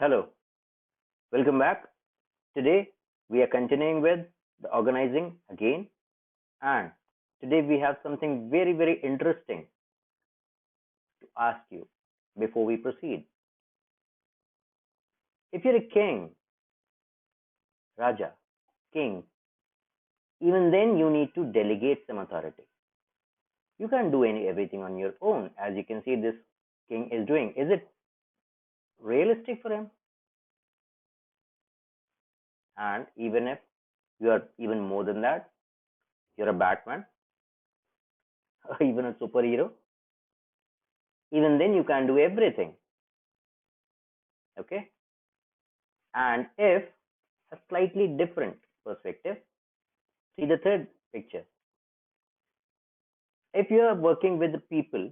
Hello, welcome back. Today we are continuing with the organizing again, and today we have something very interesting to ask you before we proceed. If you're a king, Raja, king, even then you need to delegate some authority. You can't do everything on your own. As you can see, this king is doing. Is it realistic for him? And even if you are even more than that, you're a Batman or even a superhero, even then you can't do everything. Okay? And if a slightly different perspective, see the third picture. If you are working with the people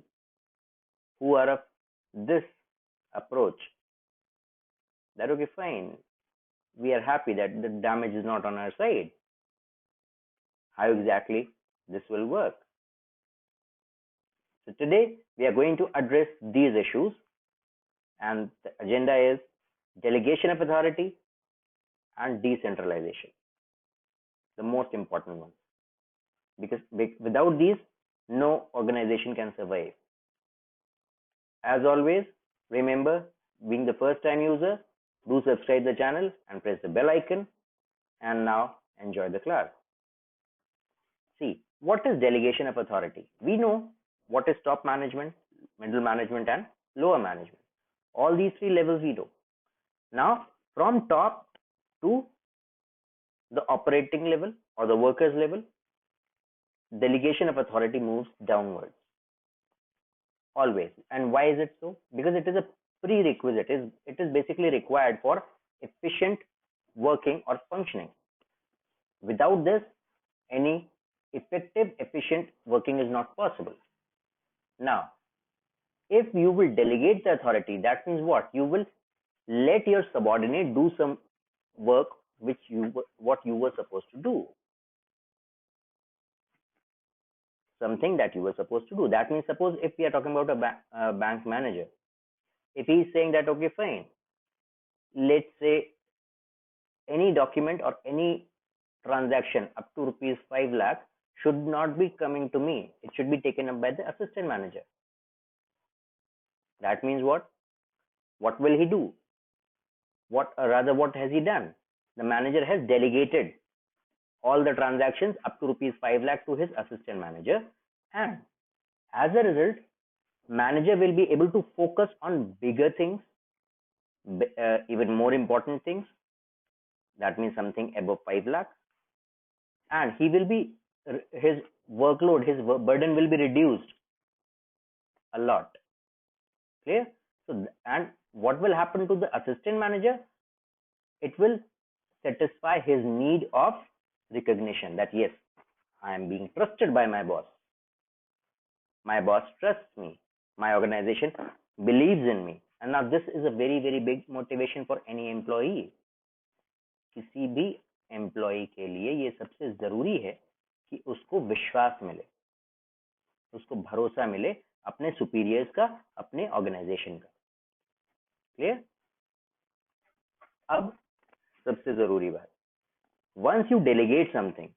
who are of this approach, that okay, fine. We are happy that the damage is not on our side. How exactly this will work? So today we are going to address these issues, and the agenda is delegation of authority and decentralization, the most important one, because without these no organization can survive. As always, remember, being the first time user, do subscribe the channel and press the bell icon. And now enjoy the class. See, what is delegation of authority? We know what is top management, middle management and lower management. All these three levels we know. Now from top to the operating level or the workers level, delegation of authority moves downwards always. And why is it so? Because it is a prerequisite. It is basically required for efficient working or functioning. Without this, any effective, efficient working is not possible. Now, if you will delegate the authority, that means what? You will let your subordinate do some work what you were supposed to do. Something that you were supposed to do. That means, suppose if we are talking about a bank manager, if he is saying that okay, fine, let's say any document or any transaction up to rupees 5 lakh should not be coming to me. It should be taken up by the assistant manager. That means what? What will he do? What has he done? The manager has delegated all the transactions up to rupees 5 lakh to his assistant manager, and as a result, manager will be able to focus on bigger things, even more important things. That means something above 5 lakh, and his workload, his burden will be reduced a lot. Clear? So, and what will happen to the assistant manager? It will satisfy his need of recognition that yes, I am being trusted by my boss. My boss trusts me. My organization believes in me. And now this is a very big motivation for any employee. किसी भी employee के लिए ये सबसे जरूरी है कि उसको विश्वास मिले, उसको भरोसा मिले अपने सुपीरियर्स का, अपने ऑर्गेनाइजेशन का. क्लियर? अब सबसे जरूरी बात, once you delegate something,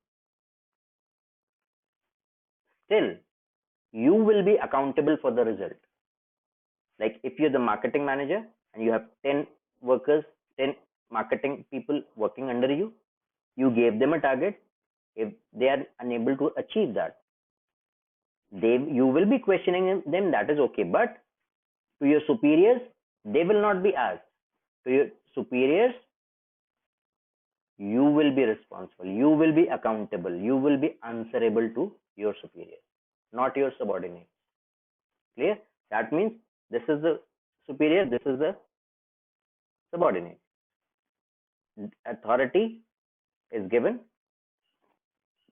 still you will be accountable for the result. Like if you're the marketing manager and you have 10 workers, 10 marketing people working under you, you gave them a target. If they are unable to achieve that, you will be questioning them, that is okay, but to your superiors they will not be asked. To your superiors, you will be responsible, you will be accountable, you will be answerable to your superiors, not your subordinates. Clear? That means this is the superior, this is the subordinate. Authority is given,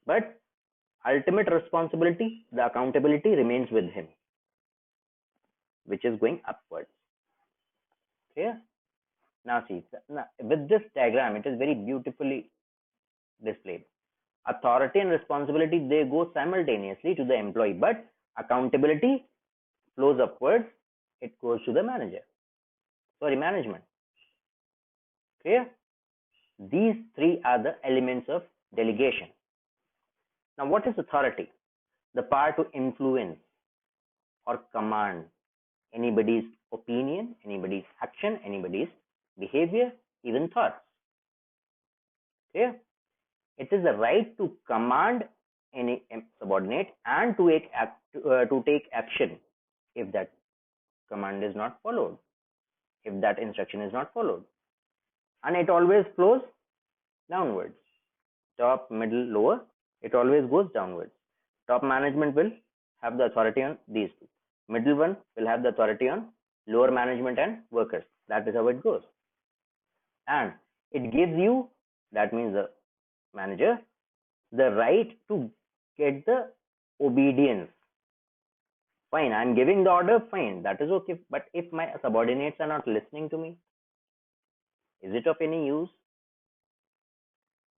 but ultimate responsibility, the accountability remains with him, which is going upwards. Clear? Now see, with this diagram, it is very beautifully displayed. Authority and responsibility, they go simultaneously to the employee, but accountability flows upwards. It goes to the management. Clear? These three are the elements of delegation. Now, what is authority? The power to influence or command anybody's opinion, anybody's action, anybody's behavior, even thoughts. Clear? It is the right to command any subordinate and to take action if that command is not followed, if that instruction is not followed. And it always flows downwards. Top, middle, lower, it always goes downwards. Top management will have the authority on these two. Middle one will have the authority on lower management and workers. That is how it goes. And it gives you, that means the manager, the right to get the obedience. Fine, I'm giving the order, fine, that is okay. But if my subordinates are not listening to me, is it of any use?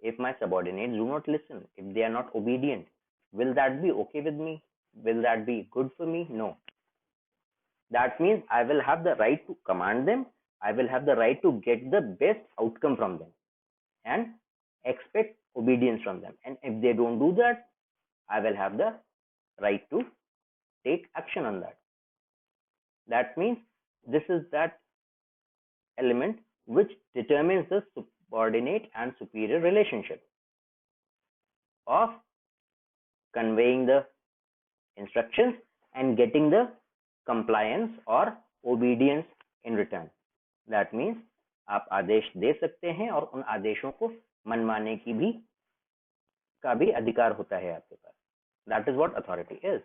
If my subordinates do not listen, if they are not obedient, will that be okay with me? Will that be good for me? No. That means I will have the right to command them. I will have the right to get the best outcome from them and expect obedience from them. And if they don't do that, I will have the right to take action on that. That means this is that element which determines the subordinate and superior relationship of conveying the instructions and getting the compliance और obedience in return. That means आप आदेश दे सकते हैं और उन आदेशों को मनवाने की भी का भी अधिकार होता है आपके पास. That is what authority is.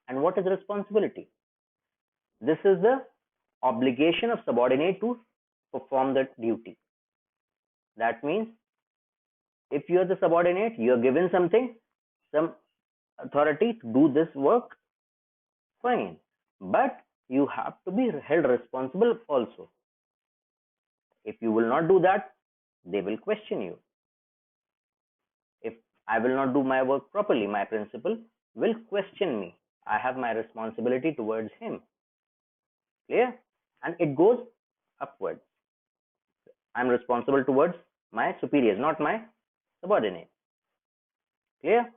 And what is responsibility? This is the obligation of subordinate to perform the duty. That means if you are the subordinate, you are given something, some authority to do this work, fine, but you have to be held responsible also. If you will not do that, they will question you. If I will not do my work properly, my principal will question me. I have my responsibility towards him. Clear? And it goes upwards. I'm responsible towards my superiors, not my subordinates. Clear?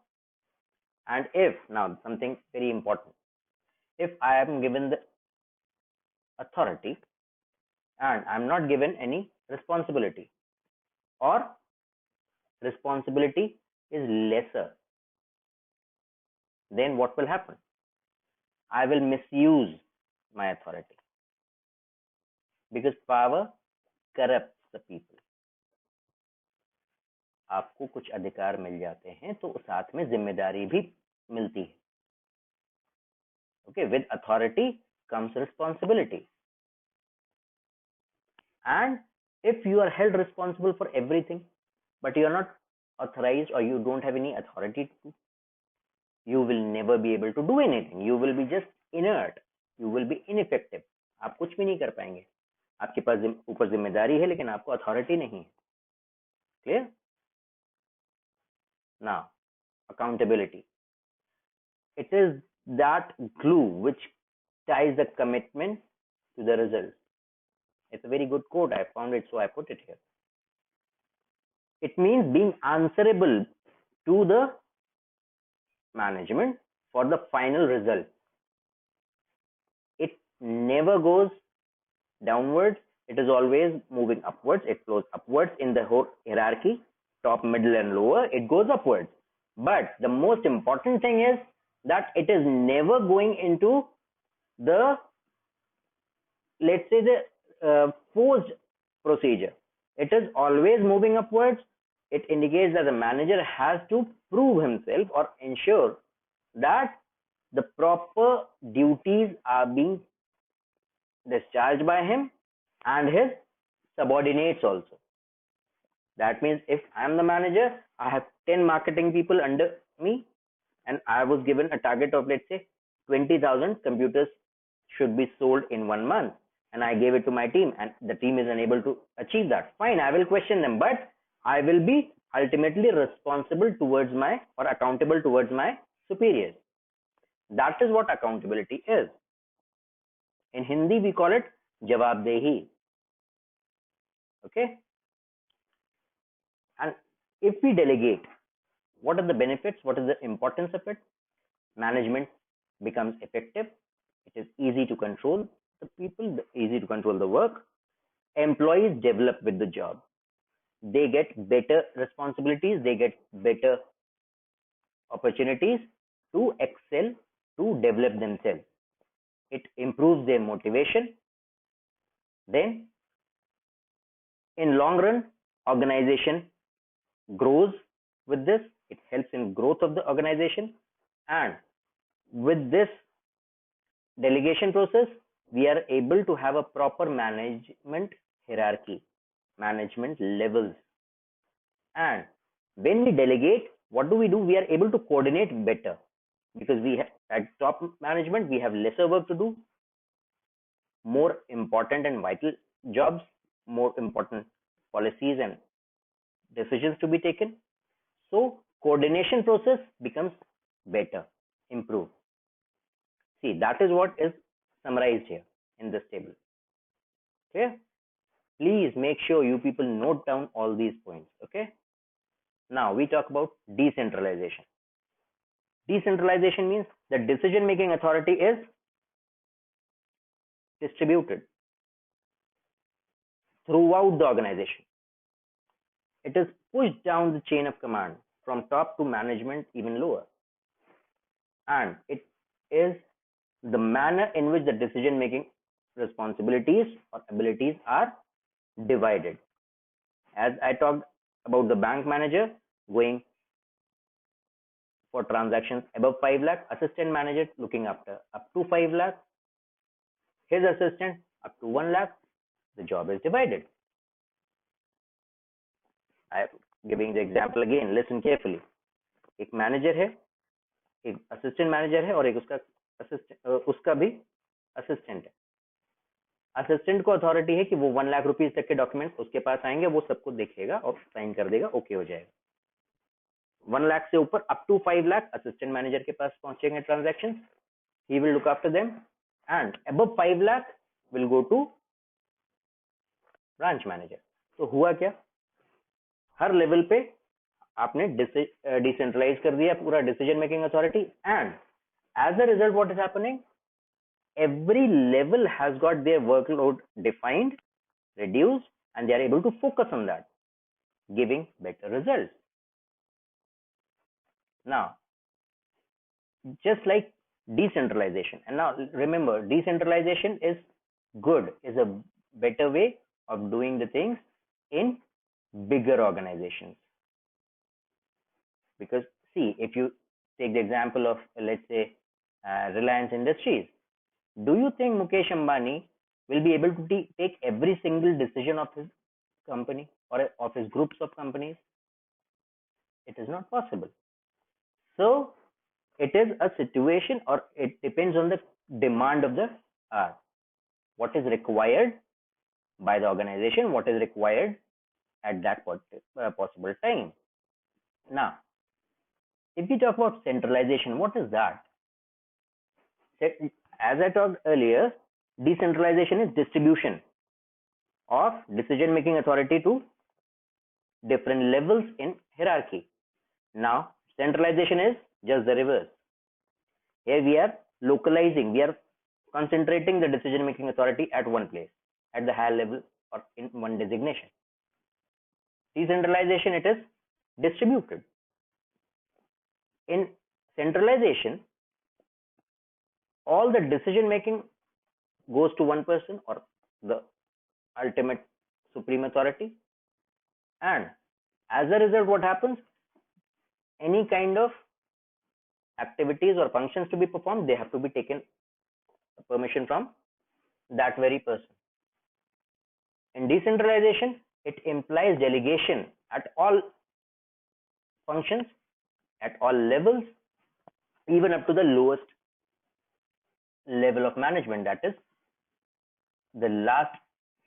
And if, now something very important, if I am given the authority and I'm not given any responsibility, or responsibility is lesser, then what will happen? I will misuse my authority, because power corrupts the people. आपको कुछ अधिकार मिल जाते हैं तो साथ में जिम्मेदारी भी मिलती है. Okay, with authority comes responsibility. And if you are held responsible for everything, but you are not authorized or you don't have any authority to, you will never be able to do anything. You will be just inert. You will be ineffective. आप कुछ भी नहीं कर पाएंगे. आपके पास ऊपर जिम्मेदारी है लेकिन आपको अथॉरिटी नहीं है. Clear? Now, accountability. It is that glue which ties the commitment to the result. It's a very good quote. I found it, so I put it here. It means being answerable to the management for the final result. It never goes downwards. It is always moving upwards. It flows upwards in the whole hierarchy, top, middle, and lower. It goes upwards. But the most important thing is that it is never going into the, let's say, the forced procedure. It is always moving upwards. It indicates that the manager has to prove himself or ensure that the proper duties are being discharged by him and his subordinates also. That means if I am the manager, I have 10 marketing people under me, and I was given a target of, let's say, 20,000 computers should be sold in 1 month, and I gave it to my team, and the team is unable to achieve that. Fine, I will question them, but I will be ultimately responsible towards my, or accountable towards my superiors. That is what accountability is. In Hindi, we call it Jawabdehi. Okay. And if we delegate, what are the benefits? What is the importance of it? Management becomes effective. It is easy to control the people, easy to control the work. Employees develop with the job. They get better responsibilities, they get better opportunities to excel, to develop themselves. It improves their motivation. Then, in long run, organization grows with this. It helps in growth of the organization. And with this delegation process, we are able to have a proper management hierarchy, management levels. And when we delegate, what do? We are able to coordinate better, because we have, at top management, we have lesser work to do, more important and vital jobs, more important policies and decisions to be taken. So coordination process becomes better, improved. See, that is what is summarized here in this table. Okay. Please make sure you people note down all these points. Okay. Now we talk about decentralization. Decentralization means the decision making authority is distributed throughout the organization. It is pushed down the chain of command from top to management, even lower. And it is the manner in which the decision making responsibilities or abilities are divided. As I talked about the bank manager going for transactions above 5 lakh, assistant manager looking after up to 5 lakh, his assistant up to 1 lakh, the job is divided. I am giving the example again, listen carefully. एक manager है, एक assistant manager है और एक उसका भी assistant है. Assistant को अथॉरिटी है कि वो 1 लाख रुपीज तक के डॉक्यूमेंट्स उसके पास आएंगे, वो सबको देखेगा और साइन कर देगा, ओके हो जाएगा. 1 लाख से ऊपर up to 5 lakh assistant manager के पास पहुंचेंगे transaction, he will look after them, and above 5 lakh will go to branch manager. तो हुआ क्या, हर लेवल पे आपने डिसेंट्रलाइज कर दिया पूरा decision making authority, and as a result what is happening, every level has got their workload defined, reduced, and they are able to focus on that, giving better results. Now, just like decentralization, and now remember, decentralization is good, is a better way of doing the things in bigger organizations. Because see, if you take the example of, let's say, Reliance Industries, do you think Mukesh Ambani will be able to take every single decision of his company or of his groups of companies? It is not possible. So it is a situation, or it depends on the demand of the hour. What is required by the organization, what is required at that possible time. Now, if we talk about centralization, what is that? As I talked earlier, decentralization is distribution of decision making authority to different levels in hierarchy. Now, centralization is just the reverse. Here we are localizing, we are concentrating the decision making authority at one place, at the higher level or in one designation. Decentralization, it is distributed. In centralization, all the decision making goes to one person or the ultimate supreme authority, and as a result, what happens, any kind of activities or functions to be performed, they have to be taken permission from that very person. In decentralization, it implies delegation at all functions, at all levels, even up to the lowest level of management, that is the last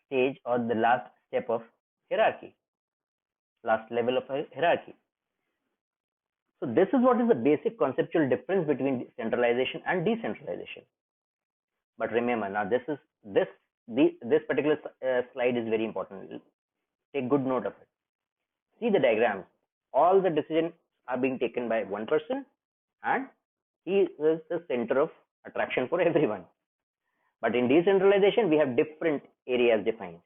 stage or the last step of hierarchy, last level of hierarchy. So this is what is the basic conceptual difference between centralization and decentralization. But remember, now this particular slide is very important. Take good note of it. See the diagrams. All the decisions are being taken by one person, and he is the center of attraction for everyone. But in decentralization, we have different areas defined.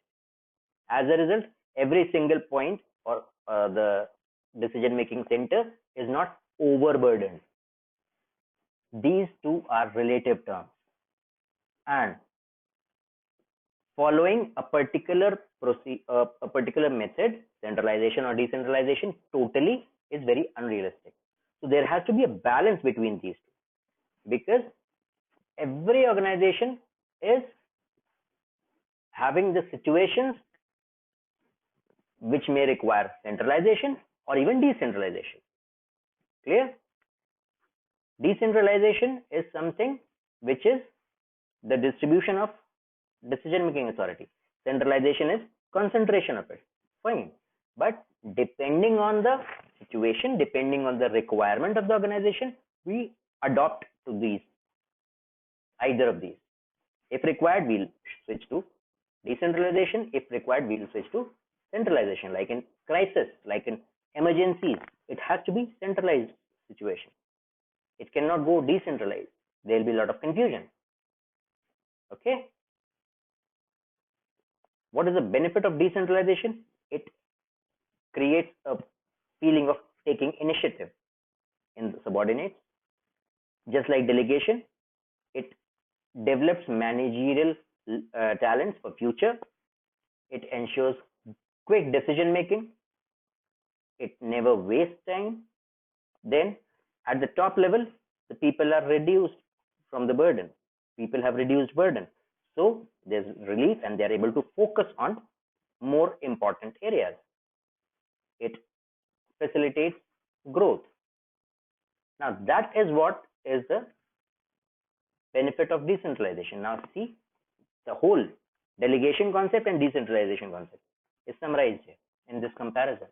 As a result, every single point or the decision making center is not overburdened. These two are relative terms, and following a particular method, centralization or decentralization, totally is very unrealistic. So there has to be a balance between these two, because every organization is having the situations which may require centralization or even decentralization. Clear? Decentralization is something which is the distribution of decision making authority. Centralization is concentration of it. Fine. But depending on the situation, depending on the requirement of the organization, we adopt to these, either of these. If required, we'll switch to decentralization. If required, we'll switch to centralization. Like in crisis, like in emergencies, it has to be centralized situation. It cannot go decentralized. There will be a lot of confusion. Okay. What is the benefit of decentralization? It creates a feeling of taking initiative in the subordinates. Just like delegation, it develops managerial talents for future. It ensures quick decision making. It never wastes time. Then at the top level, the people are reduced from the burden. People have reduced burden. So there's relief and they're able to focus on more important areas. It facilitates growth. Now that is what is the benefit of decentralization. Now see, the whole delegation concept and decentralization concept is summarized here in this comparison.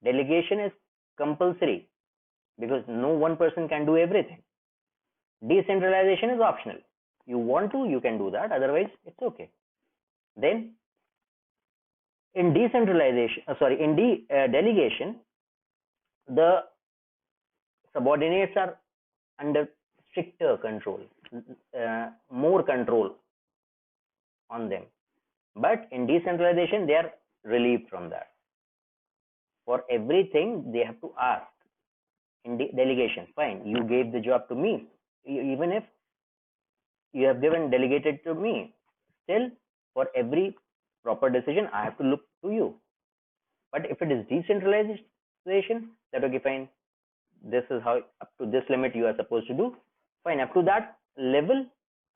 Delegation is compulsory because no one person can do everything. Decentralization is optional. You want to, you can do that, otherwise it's okay. Then in decentralization, delegation, the subordinates are under stricter control, more control on them. But in decentralization, they are relieved from that. For everything, they have to ask. In delegation, fine, you gave the job to me. Even if you have delegated to me, still for every proper decision, I have to look to you. But if it is decentralization, that okay, fine, this is how, up to this limit you are supposed to do. Fine, up to that level,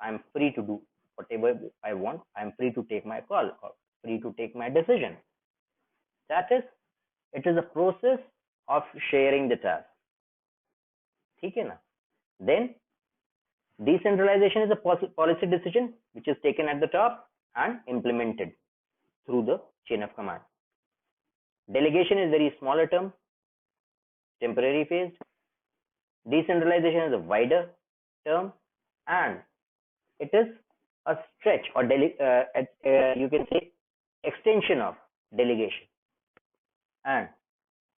I'm free to do whatever I want. I'm free to take my call or free to take my decision. That is, it is a process of sharing the task. Okay, na? Then decentralization is a policy decision which is taken at the top and implemented through the chain of command. Delegation is very smaller term, temporary phased. Decentralization is a wider term, and it is a stretch or you can say extension of delegation. And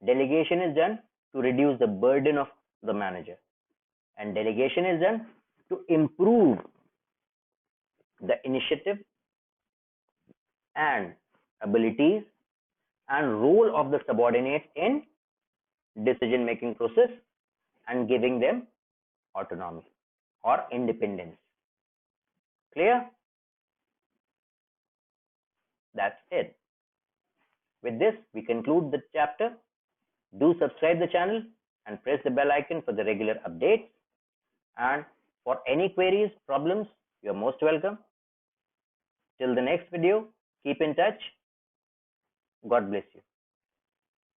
delegation is done to reduce the burden of the manager, and delegation is done to improve the initiative and abilities and role of the subordinates in decision making process and giving them autonomy or independence. Clear? That's it. With this, we conclude the chapter. Do subscribe the channel and press the bell icon for the regular updates. And for any queries, problems, you are most welcome. Till the next video, keep in touch. God bless you.